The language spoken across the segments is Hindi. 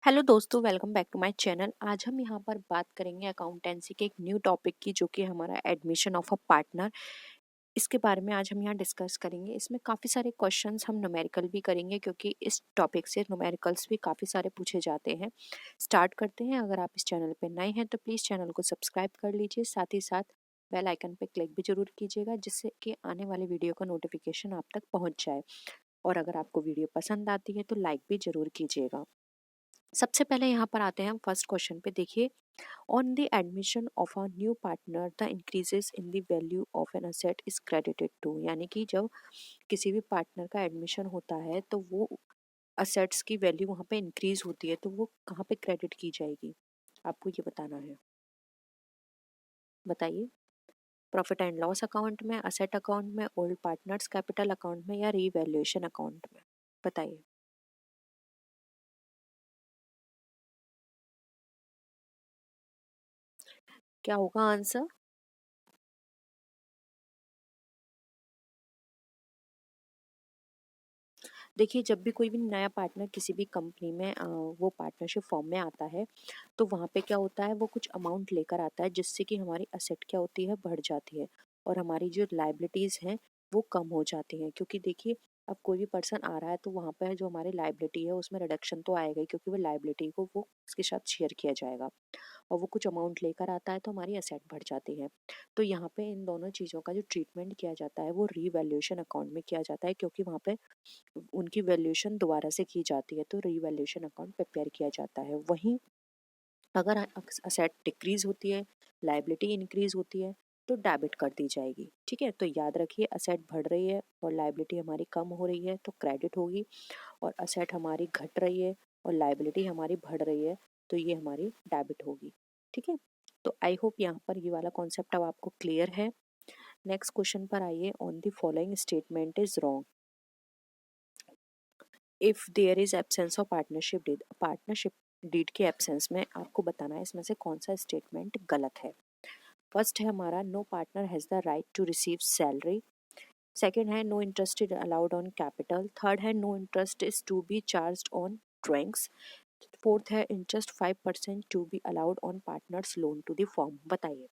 हेलो दोस्तों, welcome back to my channel. आज हम यहाँ पर बात करेंगे अकाउंटेंसी के एक न्यू टॉपिक की, जो कि हमारा एडमिशन ऑफ अ पार्टनर। इसके बारे में आज हम यहाँ डिस्कस करेंगे। इसमें काफ़ी सारे क्वेश्चंस हम न्यूमेरिकल भी करेंगे, क्योंकि इस टॉपिक से न्यूमेरिकल्स भी काफ़ी सारे पूछे जाते हैं। स्टार्ट करते हैं। अगर आप इस चैनल पर नए हैं तो प्लीज़ चैनल को सब्सक्राइब कर लीजिए, साथ ही साथ बेल आइकन पर क्लिक भी जरूर कीजिएगा, जिससे कि आने वाले वीडियो का नोटिफिकेशन आप तक पहुँच जाए। और अगर आपको वीडियो पसंद आती है तो लाइक भी जरूर कीजिएगा। सबसे पहले यहाँ पर आते हैं हम फर्स्ट क्वेश्चन पे। देखिए, on the admission of a new partner the increases in the value of an asset is credited to. यानी कि जब किसी भी पार्टनर का एडमिशन होता है तो वो असेट्स की वैल्यू वहाँ पे इंक्रीज होती है, तो वो कहाँ पे क्रेडिट की जाएगी, आपको ये बताना है। बताइए। प्रॉफिट एंड लॉस अकाउंट में, असेट अकाउंट में, ओल्ड पार्टनर्स कैपिटल अकाउंट में, या रीवैल्यूएशन अकाउंट में? बताइए। क्या होगा आंसर? देखिए, जब भी कोई भी नया पार्टनर किसी भी कंपनी में वो पार्टनरशिप फॉर्म में आता है, तो वहाँ पे क्या होता है, वो कुछ अमाउंट लेकर आता है, जिससे कि हमारी असेट क्या होती है, बढ़ जाती है, और हमारी जो लाइबिलिटीज़ हैं वो कम हो जाती हैं। क्योंकि देखिए, अब कोई भी पर्सन आ रहा है तो वहाँ पे जो हमारी लाइबिलिटी है उसमें रिडक्शन तो आएगा ही, क्योंकि वो लाइबिलिटी को वो उसके साथ शेयर किया जाएगा, और वो कुछ अमाउंट लेकर आता है तो हमारी असेट बढ़ जाती है। तो यहाँ पे इन दोनों चीज़ों का जो ट्रीटमेंट किया जाता है वो रीवैल्यूएशन अकाउंट में किया जाता है, क्योंकि वहाँ पे उनकी वैल्यूएशन दोबारा से की जाती है, तो रीवैल्यूएशन अकाउंट प्रिपेयर किया जाता है। वहीं अगर असेट डिक्रीज होती है, लाइबिलिटी इंक्रीज होती है, तो डेबिट कर दी जाएगी। ठीक है, तो याद रखिए, असेट बढ़ रही है और लाइबिलिटी हमारी कम हो रही है तो क्रेडिट होगी, और असेट हमारी घट रही है और लाइबिलिटी हमारी बढ़ रही है तो ये हमारी डेबिट होगी। ठीक है, तो आई होप यहाँ पर ये वाला कॉन्सेप्ट अब आपको क्लियर है। नेक्स्ट क्वेश्चन पर आइए। On the following statement is wrong if there is absence of partnership deed. Partnership deed के एब्सेंस में आपको बताना है इसमें से कौन सा स्टेटमेंट गलत है। फर्स्ट है हमारा, no partner has the right to receive salary. Second है, no interest is allowed on capital. Third है, no interest is to be charge on drawings. Fourth है, interest 5% to be allowed on partners loan to the form. बताइए।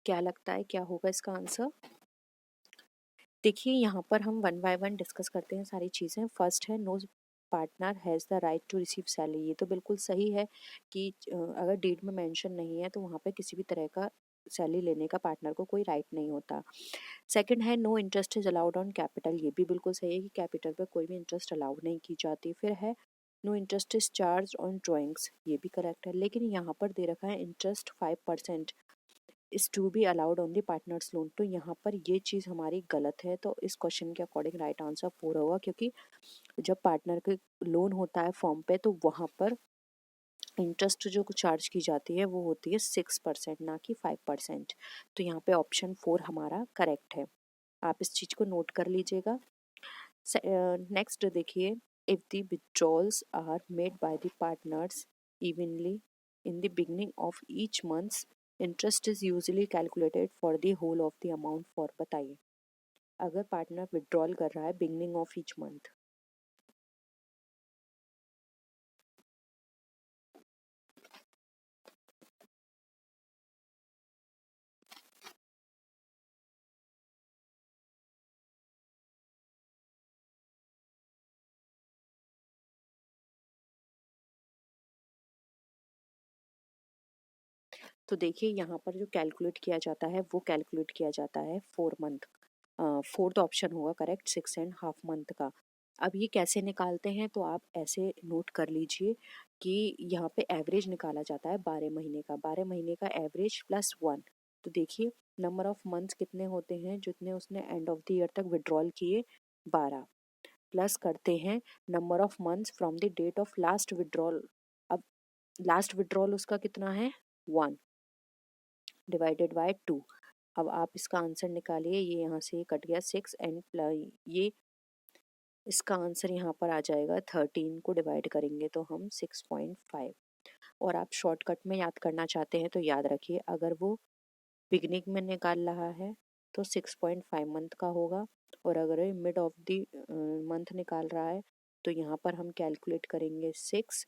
क्या लगता है, क्या होगा इसका आंसर? देखिए, यहाँ पर हम वन बाय वन डिस्कस करते हैं सारी चीज़ें। फर्स्ट है, no partner has the right to receive salary. ये तो बिल्कुल सही है कि अगर डीड में मेंशन नहीं है तो वहाँ पे किसी भी तरह का सैलरी लेने का पार्टनर को कोई राइट नहीं होता। सेकंड है, no interest is allowed on capital. ये भी बिल्कुल सही है कि कैपिटल पर कोई भी इंटरेस्ट अलाउड नहीं की जाती। फिर है, no interest is charge on drawings. ये भी करेक्ट है, लेकिन यहाँ पर दे रखा है interest 5% is to be allowed on the partners loan, तो यहाँ पर ये चीज़ हमारी गलत है। तो इस क्वेश्चन के अकॉर्डिंग राइट आंसर 4 होगा, क्योंकि जब पार्टनर के लोन होता है फॉर्म पे तो वहाँ पर इंटरेस्ट जो चार्ज की जाती है वो होती है 6%, ना कि 5%। तो यहाँ पे ऑप्शन 4 हमारा करेक्ट है। आप इस चीज़ को नोट कर लीजिएगा। नेक्स्ट देखिए, if the withdrawals are made by the partners evenly in the beginning of each month, interest is usually calculated for the whole of the amount for. बताइए, अगर पार्टनर विड्रॉल कर रहा है बिगनिंग ऑफ ईच मंथ। तो देखिए, यहाँ पर जो कैलकुलेट किया जाता है वो कैलकुलेट किया जाता है 4 मंथ। फोर्थ ऑप्शन होगा करेक्ट, 6.5 मंथ का। अब ये कैसे निकालते हैं, तो आप ऐसे नोट कर लीजिए कि यहाँ पे एवरेज निकाला जाता है 12 महीने का। 12 महीने का एवरेज +1। तो देखिए, नंबर ऑफ मंथ्स कितने होते हैं, जितने उसने एंड ऑफ द ईयर तक विड्रॉल किए, 12, प्लस करते हैं number of months from the date of last withdrawal. अब लास्ट विड्रॉल उसका कितना है, 1 डिवाइडेड बाय 2। अब आप इसका आंसर निकालिए, ये यहाँ से कट गया 6 एंड ये इसका आंसर यहाँ पर आ जाएगा 13 को डिवाइड करेंगे तो हम 6.5। और आप शॉर्टकट में याद करना चाहते हैं तो याद रखिए, अगर वो बिगनिंग में निकाल रहा है तो 6.5 मंथ का होगा। और अगर ये मिड ऑफ द मंथ निकाल रहा है तो यहाँ पर हम कैलकुलेट करेंगे 6,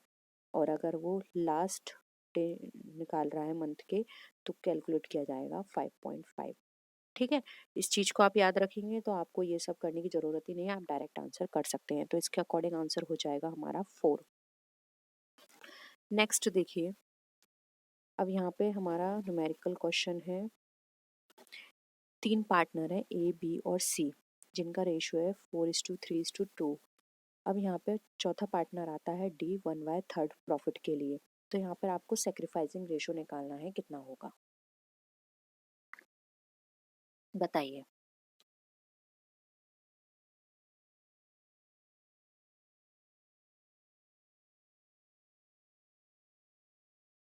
और अगर वो लास्ट डे निकाल रहा है मंथ के तो कैलकुलेट किया जाएगा 5.5। ठीक है, इस चीज़ को आप याद रखेंगे तो आपको ये सब करने की ज़रूरत ही नहीं है, आप डायरेक्ट आंसर कर सकते हैं। तो इसके अकॉर्डिंग आंसर हो जाएगा हमारा 4। नेक्स्ट देखिए, अब यहाँ पे हमारा न्यूमेरिकल क्वेश्चन है। 3 पार्टनर हैं ए, बी और सी, जिनका रेशियो है 4:3:2। अब यहाँ पे चौथा पार्टनर आता है डी, 1/3 प्रॉफिट के लिए। तो यहाँ पर आपको सेक्रीफाइसिंग रेशियो निकालना है, कितना होगा बताइए।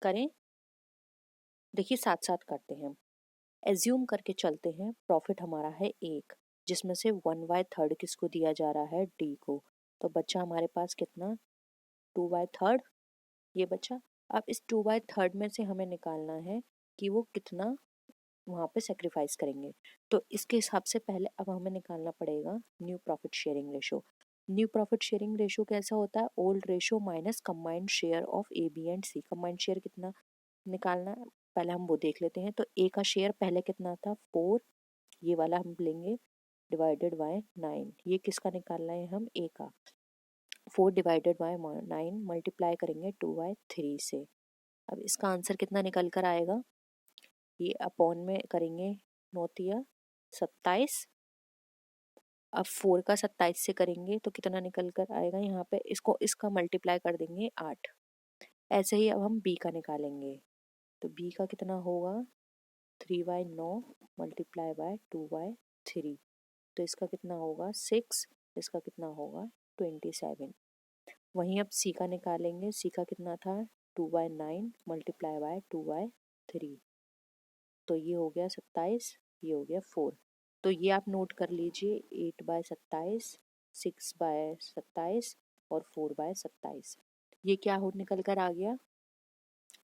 करें, देखिए साथ साथ करते हैं। एज्यूम करके चलते हैं प्रॉफिट हमारा है 1, जिसमें से 1/3 किसको दिया जा रहा है, डी को। तो बच्चा हमारे पास कितना, 2/3 ये बच्चा। अब इस 2/3 में से हमें निकालना है कि वो कितना वहाँ पे सेक्रीफाइस करेंगे। तो इसके हिसाब से पहले अब हमें निकालना पड़ेगा new profit sharing ratio. New profit sharing ratio कैसा होता है, old ratio minus combined share of A, B and C. Combined share कितना निकालना है पहले हम वो देख लेते हैं। तो ए का शेयर पहले कितना था, 4, ये वाला हम लेंगे डिवाइडेड बाय 9। ये किसका निकालना है, हम ए का। 4 डिवाइडेड बाय 9 मल्टीप्लाई करेंगे 2/3 से। अब इसका आंसर कितना निकल कर आएगा, ये अपॉन में करेंगे 9×3 = 27। अब 4 का 27 से करेंगे तो कितना निकल कर आएगा, यहाँ पे इसको इसका मल्टीप्लाई कर देंगे 8। ऐसे ही अब हम बी का निकालेंगे। तो बी का कितना होगा, 3/9 मल्टीप्लाई बाय 2/3। तो इसका कितना होगा 6, इसका कितना होगा 27। वहीं अब सी का निकालेंगे। सी का कितना था, 2/9 मल्टीप्लाई बाय 2/3। तो ये हो गया 27, ये हो गया 4। तो ये आप नोट कर लीजिए, 8/27, 6/27 और 4/27। ये क्या हो निकल कर आ गया,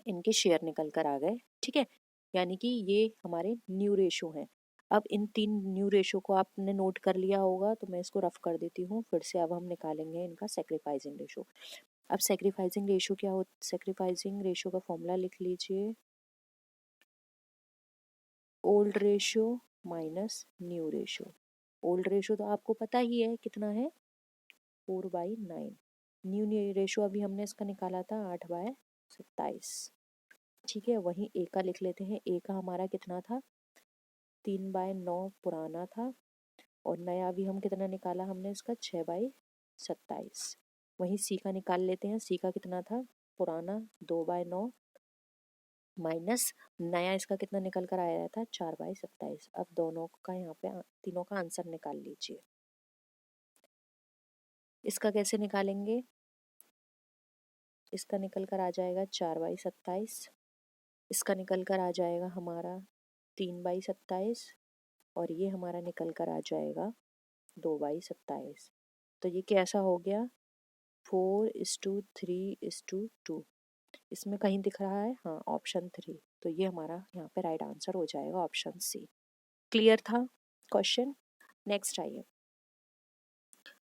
इनके शेयर निकल कर आ गए। ठीक है, यानी कि ये हमारे न्यू रेशो हैं। अब इन 3 न्यू रेशो को आपने नोट कर लिया होगा, तो मैं इसको रफ कर देती हूँ फिर से। अब हम निकालेंगे इनका सेक्रीफाइसिंग रेशो। अब सेक्रीफाइसिंग रेशो क्या हो, सेक्रीफाइसिंग रेशो का फॉर्मूला लिख लीजिए, old ratio minus new ratio. Old ratio तो आपको पता ही है कितना है, 4/9। न्यू रेशो अभी हमने इसका निकाला था 8/27। ठीक है, वहीं ए का लिख लेते हैं। ए का हमारा कितना था, 3/9 पुराना था, और नया अभी हम कितना निकाला हमने इसका, 6/27। वहीं सी का निकाल लेते हैं। सी का कितना था, पुराना 2/9 माइनस नया इसका कितना निकल कर आया था, 4/27। अब दोनों का यहाँ पे तीनों का आंसर निकाल लीजिए। इसका कैसे निकालेंगे, इसका निकल कर आ जाएगा 4/27, इसका निकल कर आ जाएगा हमारा 3/27, और ये हमारा निकल कर आ जाएगा 2/27। तो ये कैसा हो गया, 4:3:2। इसमें कहीं दिख रहा है, हाँ ऑप्शन 3। तो ये हमारा यहाँ पे राइट आंसर हो जाएगा ऑप्शन सी। क्लियर था क्वेश्चन। नेक्स्ट आइए,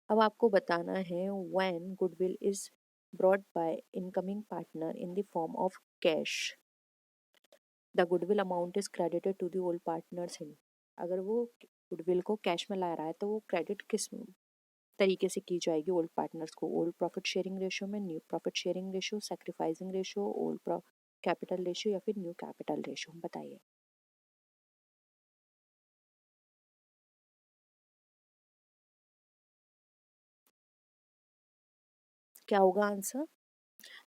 अब आपको बताना है when goodwill is brought by incoming partner in the form of cash, the goodwill amount is credited to the old partners in. अगर वो गुडविल को कैश में ला रहा है तो वो क्रेडिट किस तरीके से की जाएगी ओल्ड पार्टनर्स को, ओल्ड प्रॉफिट शेयरिंग रेशियो में, new profit sharing ratio, sacrificing ratio, old capital ratio या फिर न्यू कैपिटल रेशियो, बताइए। क्या होगा आंसर,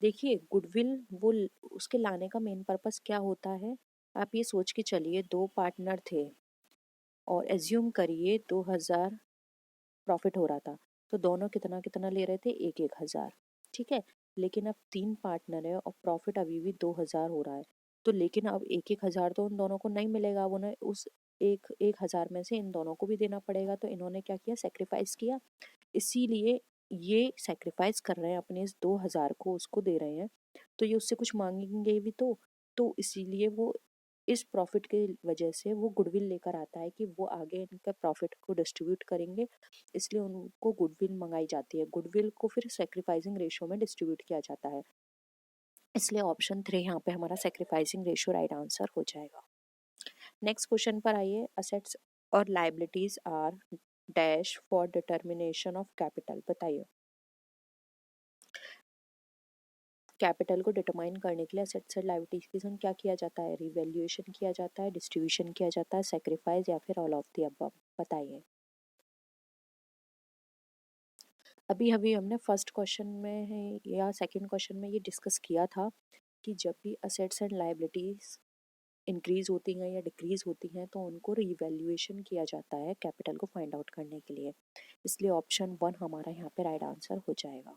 देखिए गुडविल वो उसके लाने का मेन पर्पस क्या होता है, आप ये सोच के चलिए 2 पार्टनर थे और एज्यूम करिए 2000 प्रॉफिट हो रहा था, तो दोनों कितना कितना ले रहे थे, 1,000। ठीक है, लेकिन अब 3 पार्टनर है और प्रॉफिट अभी भी 2000 हो रहा है। तो लेकिन अब 1,000 तो उन दोनों को नहीं मिलेगा, अब उन्हें उस 1,000 में से इन दोनों को भी देना पड़ेगा। तो इन्होंने क्या किया, सेक्रीफाइस किया। इसीलिए ये सेक्रीफाइस कर रहे हैं अपने इस 2000 को, उसको दे रहे हैं। तो ये उससे कुछ मांगेंगे भी तो इसीलिए वो इस प्रॉफिट की वजह से वो गुडविल लेकर आता है कि वो आगे इनका प्रॉफिट को डिस्ट्रीब्यूट करेंगे, इसलिए उनको गुडविल मंगाई जाती है। गुडविल को फिर सेक्रीफाइसिंग रेशियो में डिस्ट्रीब्यूट किया जाता है, इसलिए ऑप्शन 3 यहाँ पे हमारा सेक्रीफाइसिंग रेशियो राइट आंसर हो जाएगा। नेक्स्ट क्वेश्चन पर आइए। असेट्स और liabilities are dash for determination of capital. बताइए, कैपिटल को डिटरमाइन करने के लिए असेट्स और लाइबिलिटीज के संग क्या किया जाता है? रिवैल्यूएशन किया जाता है, डिस्ट्रीब्यूशन किया जाता है, सेक्रीफाइस या फिर ऑल ऑफ द अबव। बताइए। अभी अभी हमने फर्स्ट क्वेश्चन में है या सेकंड क्वेश्चन में ये डिस्कस किया था कि जब भी असेट्स एंड लाइबिलिटीज इंक्रीज होती हैं या डिक्रीज होती हैं तो उनको रिवैल्यूएशन किया जाता है कैपिटल को फाइंड आउट करने के लिए, इसलिए ऑप्शन 1 हमारा यहाँ पे राइट आंसर हो जाएगा।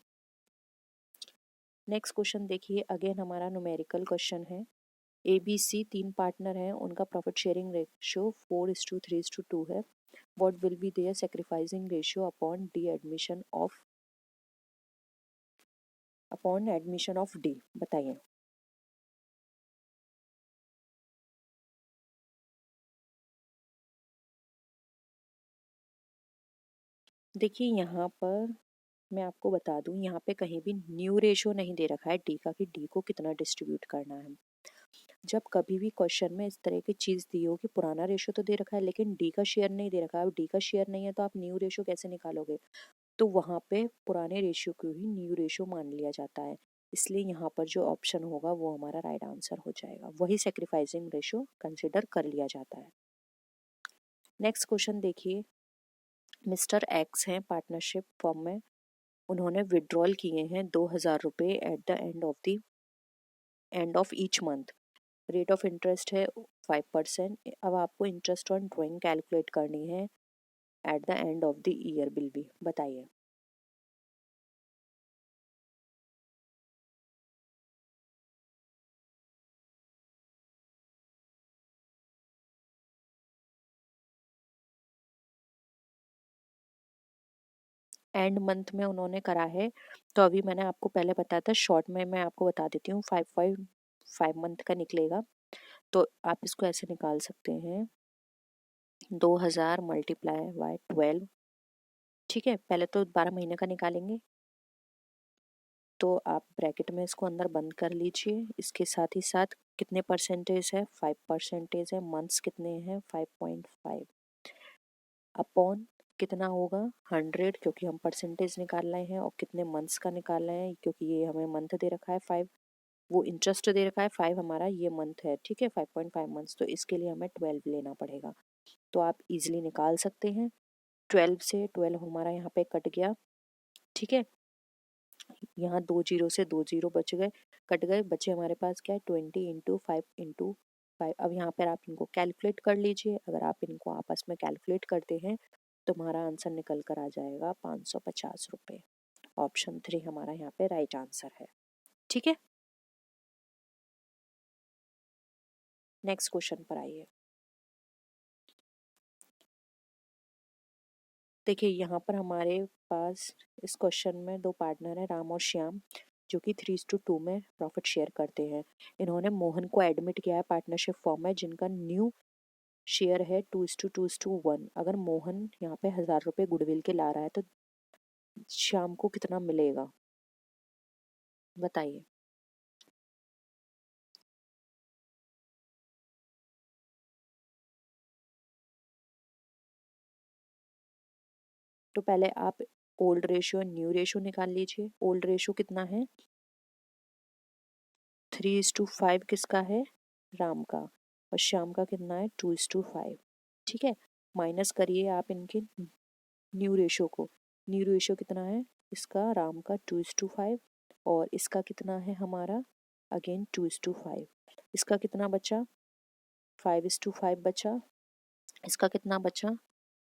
नेक्स्ट क्वेश्चन देखिए, अगेन हमारा न्यूमेरिकल क्वेश्चन है। ABC 3 पार्टनर हैं, उनका प्रॉफिट शेयरिंग रेशियो 4:3:2 है। What will be their sacrificing ratio upon admission of D. बताइए। देखिए यहाँ पर मैं आपको बता दूं, यहाँ पे कहीं भी न्यू रेशियो नहीं दे रखा है डी का कि डी को कितना डिस्ट्रीब्यूट करना है। जब कभी भी क्वेश्चन में इस तरह की चीज़ दी हो कि पुराना रेशियो तो दे रखा है लेकिन डी का शेयर नहीं दे रखा है, अब डी का शेयर नहीं है तो आप न्यू रेशियो कैसे निकालोगे? तो वहाँ पे पुराने रेशियो को ही न्यू रेशियो मान लिया जाता है, इसलिए यहाँ पर जो ऑप्शन होगा वो हमारा राइट आंसर हो जाएगा, वही सेक्रीफाइसिंग रेशियो कंसिडर कर लिया जाता है। नेक्स्ट क्वेश्चन देखिए, मिस्टर एक्स हैं पार्टनरशिप फॉर्म में, उन्होंने विड्रॉल किए हैं 2,000 रुपये at the end of each month. Rate of interest है 5%। अब आपको इंटरेस्ट ऑन ड्राइंग कैलकुलेट करनी है at the end of the year bill भी। बताइए। एंड मंथ में उन्होंने करा है, तो अभी मैंने आपको पहले बताया था, शॉर्ट में मैं आपको बता देती हूँ। 5 मंथ का निकलेगा, तो आप इसको ऐसे निकाल सकते हैं 2,000 मल्टीप्लाई बाय 12। ठीक है, पहले तो 12 महीने का निकालेंगे, तो आप ब्रैकेट में इसको अंदर बंद कर लीजिए। इसके साथ ही साथ कितने परसेंटेज है? 5% है। मंथ्स कितने हैं? 5.5 अपॉन कितना होगा? 100, क्योंकि हम परसेंटेज निकाल रहे हैं, और कितने मंथ्स का निकाल रहे हैं क्योंकि ये हमें मंथ दे रखा है 5, वो इंटरेस्ट दे रखा है 5, हमारा ये मंथ है। ठीक है, 5.5 मंथ्स, तो इसके लिए हमें 12 लेना पड़ेगा। तो आप इजीली निकाल सकते हैं। 12 से 12 हमारा यहाँ पे कट गया। ठीक है, यहाँ 2 जीरो से 2 जीरो बच गए, कट गए, बचे हमारे पास क्या है? 20 × 5 × 5। अब यहाँ पर आप इनको कैलकुलेट कर लीजिए। अगर आप इनको आपस में कैलकुलेट करते हैं तो हमारा आंसर निकल कर आ जाएगा 550 रुपये। ऑप्शन 3 हमारा यहाँ पे राइट आंसर है। ठीक है, नेक्स्ट क्वेश्चन पर आइए। देखिए यहाँ पर हमारे पास इस क्वेश्चन में 2 पार्टनर हैं, राम और श्याम, जो कि 3:2 में प्रॉफिट शेयर करते हैं। इन्होंने मोहन को एडमिट किया है पार्टनरशिप फॉर्म में, जिनका न्यू शेयर है 2:1। अगर मोहन यहाँ पे 1,000 रुपये गुडविल के ला रहा है तो श्याम को कितना मिलेगा? बताइए। तो पहले आप ओल्ड रेशियो न्यू रेशियो निकाल लीजिए। ओल्ड रेशियो कितना है? 3:5 किसका है? राम का। और श्याम का कितना है? 2:5। ठीक है, माइनस करिए आप इनके न्यू रेशियो को। न्यू रेशियो कितना है इसका? राम का 2:5, और इसका कितना है हमारा? अगेन 2:5। इसका कितना बचा? 5:5 बचा। इसका कितना बचा?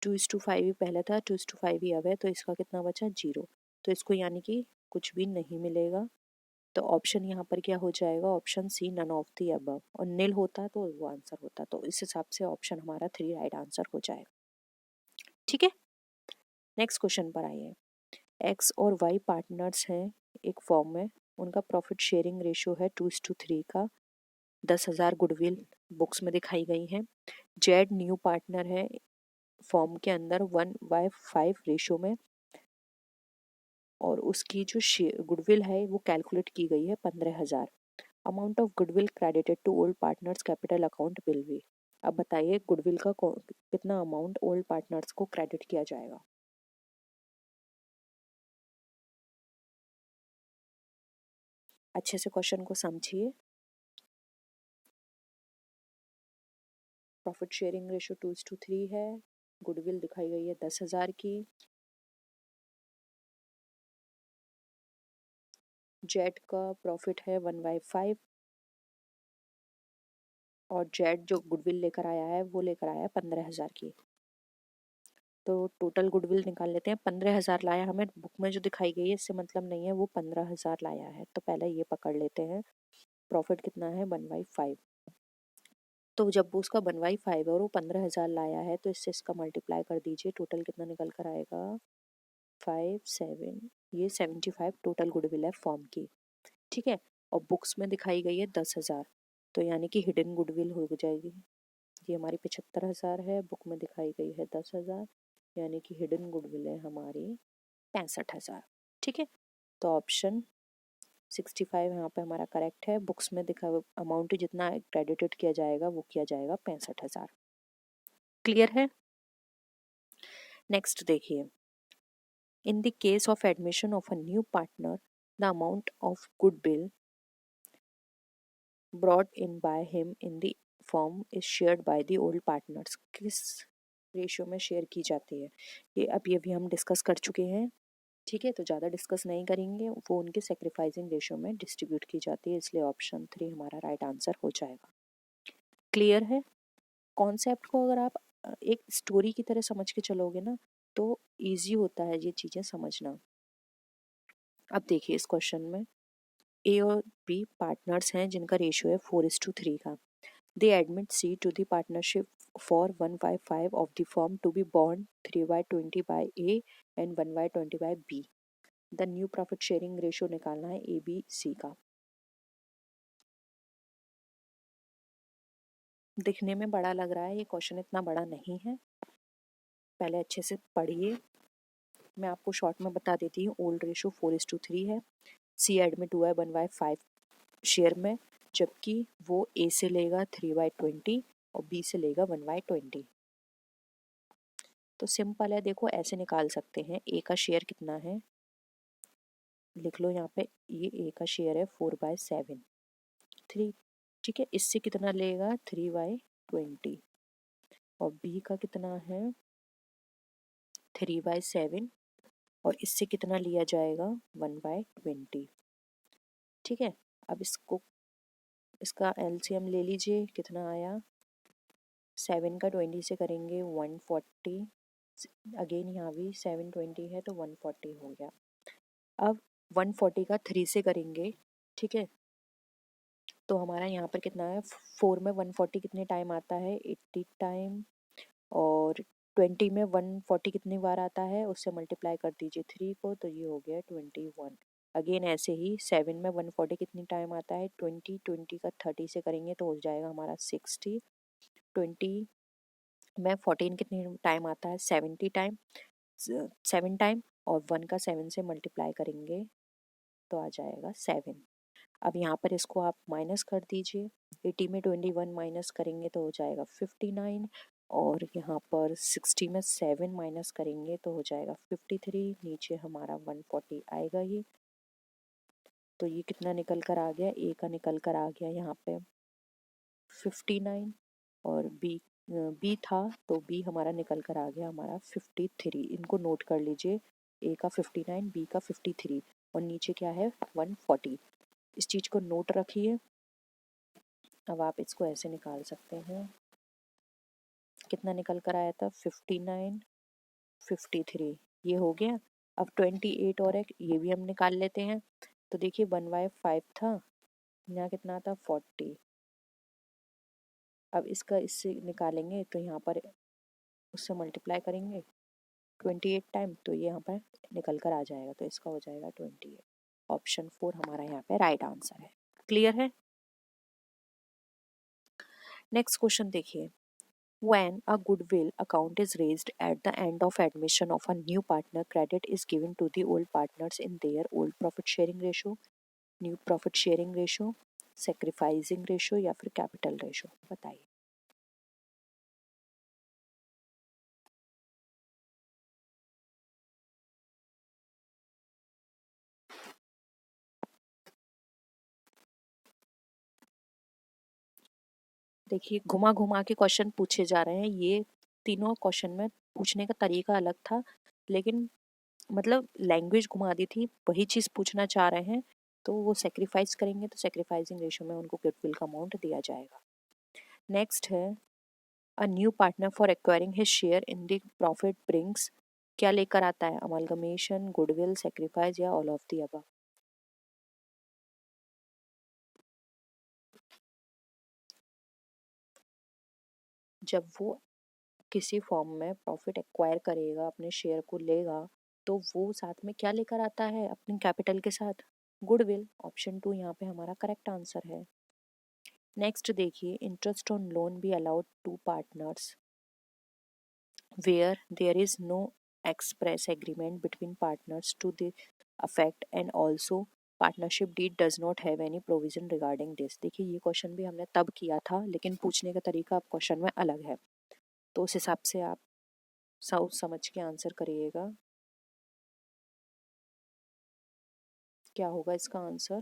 2:5 ही पहले था, 2:5 ही अब है, तो इसका कितना बचा? 0। तो इसको यानी कि कुछ भी नहीं मिलेगा। तो ऑप्शन यहाँ पर क्या हो जाएगा? Option C, none of the above. और नील होता तो वो आंसर होता, तो इस हिसाब से ऑप्शन हमारा 3 राइट आंसर हो जाएगा। ठीक है, नेक्स्ट क्वेश्चन पर आइए। एक्स और वाई पार्टनर्स हैं एक फॉर्म में, उनका प्रॉफिट शेयरिंग रेशियो है 2:3 का। 10,000 गुडविल बुक्स में दिखाई गई हैं। जेड न्यू पार्टनर है फॉर्म के अंदर 1/5 रेशो में, और उसकी जो गुडविल है वो कैलकुलेट की गई है 15,000। Amount of goodwill credited to old partners capital account will be. अब बताइए गुडविल का कितना अमाउंट ओल्ड पार्टनर्स को क्रेडिट किया जाएगा। अच्छे से क्वेश्चन को समझिए। प्रॉफिट शेयरिंग रेशो 2:3 है। गुडविल दिखाई गई है 10,000 की। जेड का प्रॉफिट है 1/5, और जेड जो गुडविल लेकर आया है वो लेकर आया है 15,000 की। तो टोटल गुडविल निकाल लेते हैं। 15,000 लाया, हमें बुक में जो दिखाई गई है इससे मतलब नहीं है, वो 15,000 लाया है। तो पहले ये पकड़ लेते हैं। प्रॉफिट कितना है 1/5। तो जब वो उसका 1/5 है और वो 15,000 लाया है तो इससे इसका मल्टीप्लाई कर दीजिए। टोटल कितना निकल कर आएगा 5, 7, ये 75 टोटल गुडविल है फॉर्म की। ठीक है, और बुक्स में दिखाई गई है 10,000, तो यानी कि हिडन गुडविल हो जाएगी। ये हमारी 75,000 है, बुक में दिखाई गई है 10,000, यानी कि हिडन गुडविल है हमारी 65,000। ठीक है, तो ऑप्शन 65 यहाँ पे हमारा करेक्ट है। बुक्स में दिखा अमाउंट जितना क्रेडिटेड किया जाएगा वो किया जाएगा 65,000। क्लियर है। नेक्स्ट देखिए, in the case of admission of a new partner the amount of goodwill brought in by him in the firm is shared by the old partners। किस रेशियो में शेयर की जाती है ये अभी हम डिस्कस कर चुके हैं। ठीक है, तो ज़्यादा डिस्कस नहीं करेंगे। वो उनके सेक्रीफाइसिंग रेशियो में डिस्ट्रीब्यूट की जाती है, इसलिए ऑप्शन 3 हमारा राइट आंसर हो जाएगा। क्लियर है। कॉन्सेप्ट को अगर आप एक स्टोरी की तरह समझ के चलोगे ना तो ईजी होता है ये चीज़ें समझना। अब देखिए इस क्वेश्चन में ए और बी पार्टनर्स हैं जिनका रेशियो है 4:3 का। They admit C to the partnership for 1/5 of the firm to be bond 3/20 by A and 1/20 by B. The new profit sharing ratio निकालना है ए बी सी का। दिखने में बड़ा लग रहा है, ये क्वेश्चन इतना बड़ा नहीं है। पहले अच्छे से पढ़िए। मैं आपको शॉर्ट में बता देती हूँ। ओल्ड रेशियो 4:3 है। सी एडमिट हुआ है 1/5 शेयर में, जबकि वो ए से लेगा 3/20 और बी से लेगा 1/20। तो सिंपल है, देखो ऐसे निकाल सकते हैं। ए का शेयर कितना है, लिख लो यहाँ पे। ये ए का शेयर है 4/7 3। ठीक है, इससे कितना लेगा 3/20, और बी का कितना है 3/7, और इससे कितना लिया जाएगा 1/20। ठीक है, अब इसका एलसीएम ले लीजिए। कितना आया, 7 का 20 से करेंगे 140। अगेन यहाँ भी 720 है तो 140 हो गया। अब 140 का 3 से करेंगे। ठीक है, तो हमारा यहाँ पर कितना है, 4 में 140 कितने टाइम आता है 80 टाइम, और 20 में 140 कितनी बार आता है उससे मल्टीप्लाई कर दीजिए 3 को, तो ये हो गया 21। अगेन ऐसे ही 7 में 140 कितनी टाइम आता है 20 का 30 से करेंगे तो हो जाएगा हमारा 60। 20 में 14 कितनी टाइम आता है 70 टाइम, 7 टाइम, और 1 का 7 से मल्टीप्लाई करेंगे तो आ जाएगा 7। अब यहाँ पर इसको आप माइनस कर दीजिए। 80 में 21 माइनस करेंगे तो हो जाएगा 59, और यहाँ पर 60 में 7 माइनस करेंगे तो हो जाएगा 53। नीचे हमारा 140 आएगा ही। तो ये कितना निकल कर आ गया, ए का निकल कर आ गया यहाँ पे 59, और बी था तो बी हमारा निकल कर आ गया हमारा 53। इनको नोट कर लीजिए, ए का 59, बी का 53, और नीचे क्या है 140। इस चीज़ को नोट रखिए। अब आप इसको ऐसे निकाल सकते हैं। कितना निकल कर आया था 59, 53, ये हो गया। अब 28 और एक ये भी हम निकाल लेते हैं। तो देखिए 1/5 था, यहाँ कितना था 40। अब इसका इससे निकालेंगे तो यहाँ पर उससे मल्टीप्लाई करेंगे 28 टाइम, तो ये यहाँ पर निकल कर आ जाएगा। तो इसका हो जाएगा 28। ऑप्शन 4 हमारा यहाँ पे राइट आंसर है। क्लियर है। नेक्स्ट क्वेश्चन देखिए, when a goodwill account is raised at the end of admission of a new partner, credit is given to the old partners in their old profit sharing ratio, new profit sharing ratio, sacrificing ratio या फिर capital ratio, बताइए। देखिए घुमा घुमा के क्वेश्चन पूछे जा रहे हैं, ये तीनों क्वेश्चन में पूछने का तरीका अलग था, लेकिन मतलब लैंग्वेज घुमा दी थी, वही चीज़ पूछना चाह रहे हैं। तो वो सेक्रीफाइस करेंगे तो सेक्रीफाइसिंग रेशियो में उनको गुडविल का अमाउंट दिया जाएगा। नेक्स्ट है, अ new partner for acquiring his share in the profit brings, क्या लेकर आता है, अमलगमेशन, गुडविल, सेक्रीफाइस या ऑल ऑफ द अबव। जब वो किसी फॉर्म में प्रॉफिट एक्वायर करेगा, अपने शेयर को लेगा, तो वो साथ में क्या लेकर आता है अपने कैपिटल के साथ, गुडविल। ऑप्शन 2 यहाँ पे हमारा करेक्ट आंसर है। नेक्स्ट देखिए, interest on loan be allowed to partners where there is no express agreement between partners to the effect and also partnership deed does not have any provision regarding this. देखिए ये क्वेश्चन भी हमने तब किया था, लेकिन पूछने का तरीका अब क्वेश्चन में अलग है, तो उस हिसाब से आप सोच समझ के आंसर करिएगा। क्या होगा इसका आंसर।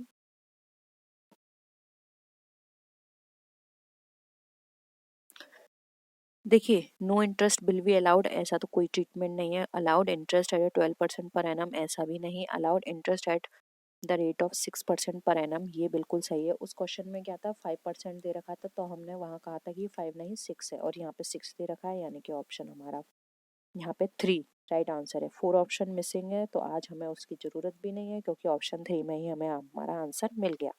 देखिए no interest will be allowed, ऐसा तो कोई ट्रीटमेंट नहीं है। Allowed interest eight 12% per annum, ऐसा भी नहीं। Allowed interest at the rate of 6% per annum, ये बिल्कुल सही है। उस क्वेश्चन में क्या था, 5% दे रखा था, तो हमने वहाँ कहा था कि 5 नहीं 6 है, और यहाँ पे 6 दे रखा है, यानी कि ऑप्शन हमारा यहाँ पे 3 राइट आंसर है। 4 ऑप्शन मिसिंग है, तो आज हमें उसकी ज़रूरत भी नहीं है, क्योंकि ऑप्शन 3 में ही हमें हमारा आंसर मिल गया।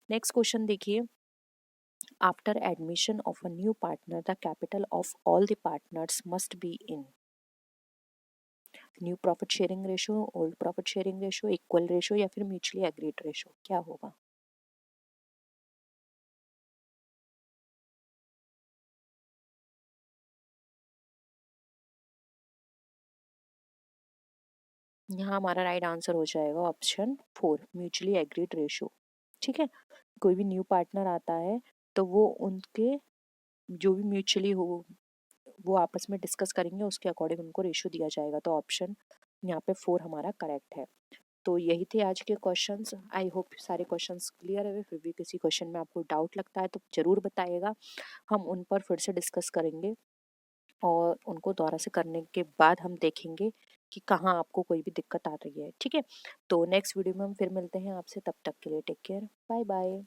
नेक्स्ट क्वेश्चन देखिए, after admission of a new partner the capital of all the partners must be in new profit sharing ratio, old profit sharing ratio, equal ratio या फिर म्यूचुअली एग्रीड रेशियो, क्या होगा। यहाँ हमारा राइट आंसर हो जाएगा ऑप्शन 4, म्यूचुअली एग्रीड रेशियो। ठीक है, कोई भी न्यू पार्टनर आता है तो वो उनके जो भी म्यूचुअली हो वो आपस में डिस्कस करेंगे, उसके अकॉर्डिंग उनको रेशियो दिया जाएगा। तो ऑप्शन यहाँ पे 4 हमारा करेक्ट है। तो यही थे आज के क्वेश्चंस। आई होप सारे क्वेश्चंस क्लियर है। फिर भी किसी क्वेश्चन में आपको डाउट लगता है तो ज़रूर बताइएगा, हम उन पर फिर से डिस्कस करेंगे, और उनको दोबारा से करने के बाद हम देखेंगे कि कहाँ आपको कोई भी दिक्कत आ रही है। ठीक है, तो नेक्स्ट वीडियो में हम फिर मिलते हैं आपसे, तब तक के लिए टेक केयर, बाय बाय।